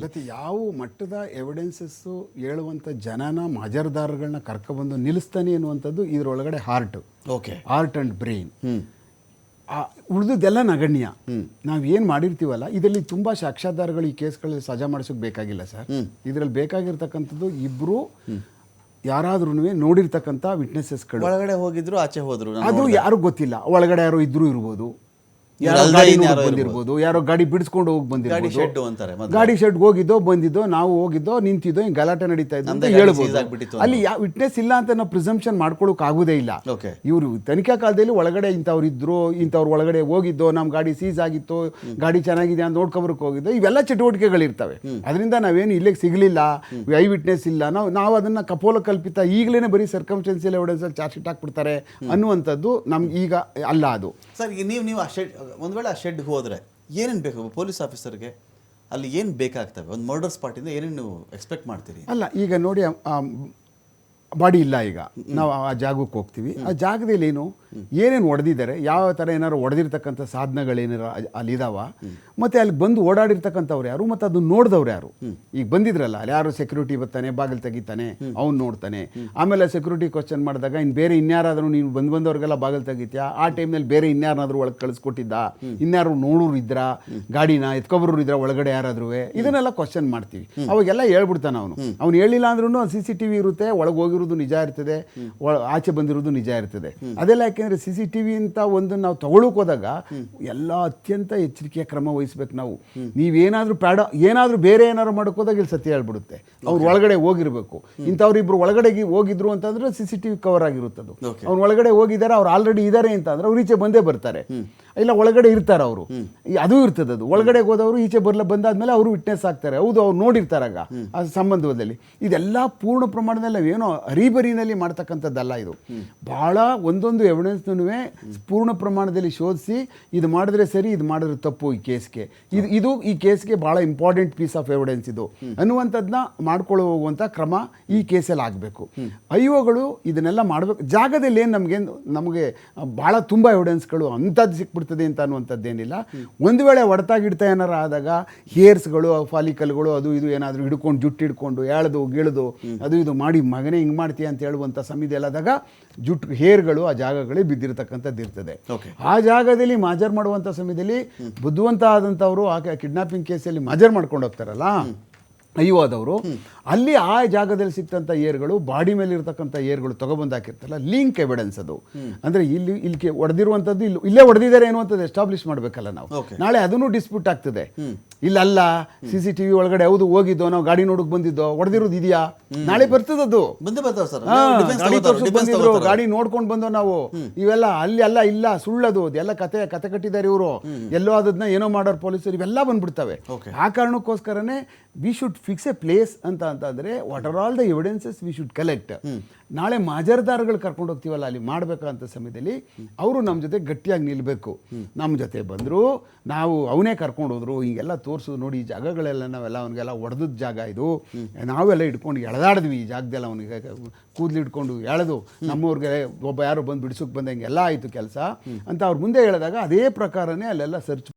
ಮತ್ತು ಯಾವ ಮಟ್ಟದ ಎವಿಡೆನ್ಸಸ್ಸು ಹೇಳುವಂಥ ಜನನ ಮಾಜರ್ದಾರಗಳನ್ನ ಕರ್ಕೊಬಂದು ನಿಲ್ಲಿಸ್ತಾನೆ ಅನ್ನುವಂಥದ್ದು ಇದರೊಳಗಡೆ ಹಾರ್ಟ್ ಆ್ಯಂಡ್ ಬ್ರೈನ್. ಉಳಿದದ್ದೆಲ್ಲ ನಗಣ್ಯ. ನಾವು ಏನು ಮಾಡಿರ್ತೀವಲ್ಲ ಇದರಲ್ಲಿ ತುಂಬ ಸಾಕ್ಷ್ಯಾಧಾರಗಳು ಈ ಕೇಸ್ಗಳಲ್ಲಿ ಸಜಾ ಮಾಡಿಸೋಕೆ ಬೇಕಾಗಿಲ್ಲ ಸರ್. ಇದರಲ್ಲಿ ಬೇಕಾಗಿರ್ತಕ್ಕಂಥದ್ದು ಇಬ್ಬರು ಯಾರಾದ್ರೂ ನೋಡಿರ್ತಕ್ಕಂಥ ವಿಟ್ನೆಸಸ್ಗಳು. ಒಳಗಡೆ ಹೋಗಿದ್ರು ಆಚೆ ಹೋದ್ರು ಅದು ಯಾರು ಗೊತ್ತಿಲ್ಲ. ಒಳಗಡೆ ಯಾರೋ ಇದ್ರೂ ಇರ್ಬೋದು, ಬಂದಿರ್ಬೋದು, ಯಾರೋ ಗಾಡಿ ಬಿಡಿಸ್ಕೊಂಡು ಹೋಗಿ ಬಂದಿರ್ಬೋದು, ಗಾಡಿ ಶೆಡ್ ಹೋಗಿದ್ದೋ ಬಂದಿದ್ದೋ, ನಾವು ಹೋಗಿದ್ದೋ ನಿಂತಿದ್ದೋ ಹಿಂಗೆ ಗಲಾಟೆ ನಡೀತಾ ಇದ್ದು ಅಂತ ಹೇಳ್ಬೋದು. ಅಲ್ಲಿ ಯಾವ ವಿಟ್ನೆಸ್ ಇಲ್ಲ ಅಂತ ನಾವು ಪ್ರಿಸಂಪ್ಷನ್ ಮಾಡ್ಕೊಳ್ಳೋಕೆ ಆಗೋದೇ ಇಲ್ಲ. ಇವರು ತನಿಖಾ ಕಾಲದಲ್ಲಿ ಒಳಗಡೆ ಇಂಥವ್ರು ಇದ್ರು, ಇಂಥವ್ರು ಒಳಗಡೆ ಹೋಗಿದ್ದೋ, ನಮ್ಮ ಗಾಡಿ ಸೀಸ್ ಆಗಿತ್ತು, ಗಾಡಿ ಚೆನ್ನಾಗಿದೆ ಅಂತ ನೋಡ್ಕೊಬರಕ್ಕೆ ಹೋಗಿದ್ದೋ, ಇವೆಲ್ಲ ಚಟುವಟಿಕೆಗಳಿರ್ತವೆ. ಅದರಿಂದ ನಾವೇನು ಇಲ್ಲಿಗೆ ಸಿಗಲಿಲ್ಲ, ಐ ವಿಟ್ನೆಸ್ ಇಲ್ಲ, ನಾವು ಅದನ್ನು ಕಪೋಲ ಕಲ್ಪಿತ ಈಗಲೇ ಬರೀ ಸರ್ಕಮ್ಸ್ಟೆನ್ಷಿಯಲ್ ಎವಿಡೆನ್ಸಲ್ಲಿ ಚಾರ್ಜ್ ಶೀಟ್ ಹಾಕ್ಬಿಡ್ತಾರೆ ಅನ್ನುವಂಥದ್ದು ನಮ್ಗೆ ಈಗ ಅಲ್ಲ. ಅದು ಸರ್ ನೀವು ಆ ಶೆಡ್ ಒಂದು ವೇಳೆ ಆ ಶೆಡ್ಗೆ ಹೋದರೆ ಏನೇನು ಬೇಕು ಪೊಲೀಸ್ ಆಫೀಸರ್ಗೆ? ಅಲ್ಲಿ ಏನು ಬೇಕಾಗ್ತವೆ? ಒಂದು ಮರ್ಡರ್ ಸ್ಪಾಟಿಂದ ಏನೇನು ನೀವು ಎಕ್ಸ್ಪೆಕ್ಟ್ ಮಾಡ್ತೀರಿ? ಅಲ್ಲ, ಈಗ ನೋಡಿ ಬಾಡಿ ಇಲ್ಲ, ಈಗ ನಾವು ಆ ಜಾಗಕ್ಕೆ ಹೋಗ್ತೀವಿ. ಆ ಜಾಗದಲ್ಲಿ ಏನೇನು ಹೊಡೆದಿದ್ದಾರೆ, ಯಾವ ಥರ ಏನಾರು ಹೊಡೆದಿರ್ತಕ್ಕಂಥ ಸಾಧನಗಳೇನಾರು ಅಲ್ಲಿದಾವ, ಮತ್ತು ಅಲ್ಲಿ ಬಂದು ಓಡಾಡಿರ್ತಕ್ಕಂಥವ್ರು ಯಾರು, ಮತ್ತು ಅದನ್ನು ನೋಡಿದವ್ರು ಯಾರು. ಈಗ ಬಂದಿದ್ರಲ್ಲ, ಅಲ್ಲಿ ಯಾರು ಸೆಕ್ಯೂರಿಟಿ ಬರ್ತಾನೆ, ಬಾಗಿಲು ತೆಗಿತಾನೆ, ಅವ್ನು ನೋಡ್ತಾನೆ. ಆಮೇಲೆ ಸೆಕ್ಯೂರಿಟಿ ಕ್ವಶನ್ ಮಾಡಿದಾಗ ಬೇರೆ ಇನ್ಯಾರಾದರೂ ನೀನು ಬಂದವ್ರಿಗೆಲ್ಲ ಬಾಗಿಲು ತೆಗಿತ್ಯಾ, ಆ ಟೈಮ್ನಲ್ಲಿ ಬೇರೆ ಇನ್ಯಾರನಾದ್ರೂ ಒಳಗೆ ಕಳಿಸ್ಕೊಟ್ಟಿದ್ದ, ಇನ್ಯಾರು ನೋಡೋರು ಇದ್ರ, ಗಾಡಿನ ಎತ್ಕೊಬರೋರು ಇದ್ರ ಒಳಗಡೆ ಯಾರಾದ್ರೂ, ಇದನ್ನೆಲ್ಲ ಕ್ವಶನ್ ಮಾಡ್ತೀವಿ. ಅವಾಗೆಲ್ಲ ಹೇಳ್ಬಿಡ್ತಾನೆ ಅವ್ನು ಹೇಳಿಲ್ಲ ಅಂದ್ರೂ CCTV ಇರುತ್ತೆ, ಒಳಗೆ ಹೋಗಿರೋದು ನಿಜ ಇರ್ತದೆ, ಆಚೆ ಬಂದಿರೋದು ನಿಜ ಇರ್ತದೆ. ಅದೆಲ್ಲ ಯಾಕೆಂದರೆ CCTV ಅಂತ ಒಂದು ನಾವು ತಗೊಳ್ಳೋಕೆ ಹೋದಾಗ ಎಲ್ಲ ಅತ್ಯಂತ ಎಚ್ಚರಿಕೆಯ ಕ್ರಮ ವಹಿಸ್ಬೇಕು ನಾವು. ನೀವೇನಾದರೂ ಏನಾದರೂ ಬೇರೆ ಏನಾದ್ರು ಮಾಡೋಕೆ ಹೋದಾಗ ಇಲ್ಲಿ ಸತ್ಯ ಹೇಳ್ಬಿಡುತ್ತೆ. ಅವ್ರು ಒಳಗಡೆ ಹೋಗಿರ್ಬೇಕು. ಇಂಥವ್ರಿಬ್ರು ಒಳಗಡೆ ಹೋಗಿದ್ರು ಅಂತಂದ್ರೆ CCTV ಕವರ್ ಆಗಿರುತ್ತದು. ಅವ್ರು ಒಳಗಡೆ ಹೋಗಿದ್ದಾರೆ, ಅವ್ರು ಆಲ್ರೆಡಿ ಇದ್ದಾರೆ ಅಂತ ಅಂದ್ರೆ ಅವ್ರು ಈಚೆ ಬಂದೇ ಬರ್ತಾರೆ. ಇಲ್ಲ ಒಳಗಡೆ ಇರ್ತಾರೆ ಅವರು, ಅದು ಇರ್ತದೆ. ಅದು ಒಳಗಡೆ ಹೋದವರು ಈಚೆ ಬಂದಾದ್ಮೇಲೆ ಅವರು ವಿಟ್ನೆಸ್ ಆಗ್ತಾರೆ. ಹೌದು, ಅವ್ರು ನೋಡಿರ್ತಾರಾಗ ಆ ಸಂಬಂಧದಲ್ಲಿ. ಇದೆಲ್ಲ ಪೂರ್ಣ ಪ್ರಮಾಣದಲ್ಲಿ ನಾವೇನೋ ಹರಿಬರಿನಲ್ಲಿ ಮಾಡ್ತಕ್ಕಂಥದ್ದಲ್ಲ. ಇದು ಬಹಳ ಒಂದೊಂದು ಎವಿಡೆನ್ಸ್ನೂ ಪೂರ್ಣ ಪ್ರಮಾಣದಲ್ಲಿ ಶೋಧಿಸಿ ಇದು ಮಾಡಿದ್ರೆ ಸರಿ, ಇದು ಮಾಡಿದ್ರೆ ತಪ್ಪು, ಈ ಕೇಸ್ಗೆ ಇದು ಈ ಕೇಸ್ಗೆ ಬಹಳ ಇಂಪಾರ್ಟೆಂಟ್ ಪೀಸ್ ಆಫ್ ಎವಿಡೆನ್ಸ್ ಇದು ಅನ್ನುವಂಥದ್ದನ್ನ ಮಾಡ್ಕೊಳ್ಳೋ ಹೋಗುವಂಥ ಕ್ರಮ ಈ ಕೇಸಲ್ಲಿ ಆಗಬೇಕು. ಐಒಗಳು ಇದನ್ನೆಲ್ಲ ಮಾಡಬೇಕು. ಜಾಗದಲ್ಲಿ ಏನು ನಮಗೆ ಭಾಳ ತುಂಬ ಎವಿಡೆನ್ಸ್ಗಳು ಅಂಥದ್ದು ಸಿಕ್ಬಿಡ್ತದೆ ಅಂತ ಅನ್ನುವಂಥದ್ದೇನಿಲ್ಲ. ಒಂದು ವೇಳೆ ಹೊಡೆತಾಗಿಡ್ತಾ ಏನಾರು ಆದಾಗ ಹೇರ್ಸ್ಗಳು, ಫಾಲಿಕಲ್ಗಳು, ಅದು ಇದು ಏನಾದರೂ ಹಿಡ್ಕೊಂಡು ಜುಟ್ಟು ಹಿಡ್ಕೊಂಡು ಎಳೆದು ಗಿಳಿದು ಅದು ಇದು ಮಾಡಿ ಮಗನೇ ಹಿಂಗೆ ಮಾಡ್ತೀಯ ಅಂತ ಹೇಳುವಂಥ ಸಮಯದಲ್ಲಿ ಆದಾಗ ಜುಟ್ಟು ಹೇರ್ಗಳು ಆ ಜಾಗಗಳೇ ಬಿದ್ದಿರತಕ್ಕಂಥದ್ದು ಇರ್ತದೆ. ಆ ಜಾಗದಲ್ಲಿ ಮಾಜರ್ ಮಾಡುವಂಥ ಸಮಯದಲ್ಲಿ ಬುದ್ಧಿವಂತ ಆದಂಥವರು ಆ ಕಿಡ್ನಾಪಿಂಗ್ ಕೇಸಲ್ಲಿ ಮಾಜರ್ ಮಾಡ್ಕೊಂಡು ಹೋಗ್ತಾರಲ್ಲ ಅಯ್ಯೋದವರು, ಅಲ್ಲಿ ಆ ಜಾಗದಲ್ಲಿ ಸಿಕ್ತಂಥ ಏರ್ಗಳು, ಬಾಡಿ ಮೇಲೆ ಇರ್ತಕ್ಕಂಥ ಏರ್ಗಳು ತೊಗೊಬಂದು ಹಾಕಿರ್ತಾರಲ್ಲ, ಲಿಂಕ್ ಎವಿಡೆನ್ಸ್ ಅದು. ಅಂದರೆ ಇಲ್ಲಿ ಹೊಡೆದಿರುವಂಥದ್ದು ಇಲ್ಲೇ ಹೊಡೆದಿದ್ದಾರೆ ಅನ್ನುವಂಥದ್ದು ಎಸ್ಟಾಬ್ಲಿಷ್ ಮಾಡಬೇಕಲ್ಲ ನಾವು. ನಾಳೆ ಅದನ್ನು ಡಿಸ್ಪ್ಯೂಟ್ ಆಗ್ತದೆ. ಇಲ್ಲಲ್ಲ CCTV ಒಳಗಡೆ ಹೌದು ಹೋಗಿದ್ದೋ, ನಾವು ಗಾಡಿ ನೋಡಕ್ ಬಂದಿದ್ದೋ, ಹೊಡೆದಿರೋದು ಇದೆಯಾ, ನಾಳೆ ಬರ್ತದದು. ಗಾಡಿ ತೋರ್ಸಕ್ ಬಂದಿದ್ರು, ಗಾಡಿ ನೋಡ್ಕೊಂಡು ಬಂದೋ ನಾವು, ಇವೆಲ್ಲ ಅಲ್ಲಿ ಅಲ್ಲ, ಇಲ್ಲ ಸುಳ್ಳದು, ಎಲ್ಲ ಕತೆ ಕಟ್ಟಿದ್ದಾರೆ ಇವರು, ಎಲ್ಲೋ ಅದನ್ನ ಏನೋ ಮಾಡೋರು ಪೊಲೀಸರು, ಇವೆಲ್ಲ ಬಂದ್ಬಿಡ್ತವೆ. ಆ ಕಾರಣಕ್ಕೋಸ್ಕರನೇ we should fix a place ಅಂತಂದ್ರೆ what are all the evidences we should collect. ನಾಳೆ ಮಾಜರ್ದಾರಗಳು ಕರ್ಕೊಂಡು ಹೋಗ್ತೀವಲ್ಲ ಅಲ್ಲಿ ಮಾಡಬೇಕಂತ ಸಮಯದಲ್ಲಿ ಅವರು ನಮ್ಮ ಜೊತೆ ಗಟ್ಟಿಯಾಗಿ ನಿಲ್ಲಬೇಕು. ನಮ್ಮ ಜೊತೆ ಬಂದರು, ನಾವು ಅವನೇ ಕರ್ಕೊಂಡು ಹೋದ್ರು, ಹಿಂಗೆಲ್ಲ ತೋರಿಸೋದು ನೋಡಿ, ಈ ಜಾಗಗಳೆಲ್ಲ ನಾವೆಲ್ಲ ಅವನಿಗೆಲ್ಲ ಹೊಡೆದದ ಜಾಗ ಇದು, ನಾವೆಲ್ಲ ಇಟ್ಕೊಂಡು ಎಳೆದಾಡಿದ್ವಿ ಈ ಜಾಗದೆಲ್ಲ, ಅವನಿಗೆ ಕೂದಲು ಇಟ್ಕೊಂಡು ಎಳೆದು ನಮ್ಮವ್ರಿಗೆ ಒಬ್ಬ ಯಾರೋ ಬಂದು ಬಿಡಿಸೋಕೆ ಬಂದಂಗೆ ಎಲ್ಲ ಆಯಿತು ಕೆಲಸ ಅಂತ ಅವ್ರ ಮುಂದೆ ಹೇಳಿದಾಗ ಅದೇ ಪ್ರಕಾರನೇ ಅಲ್ಲೆಲ್ಲ ಸರ್ಚ್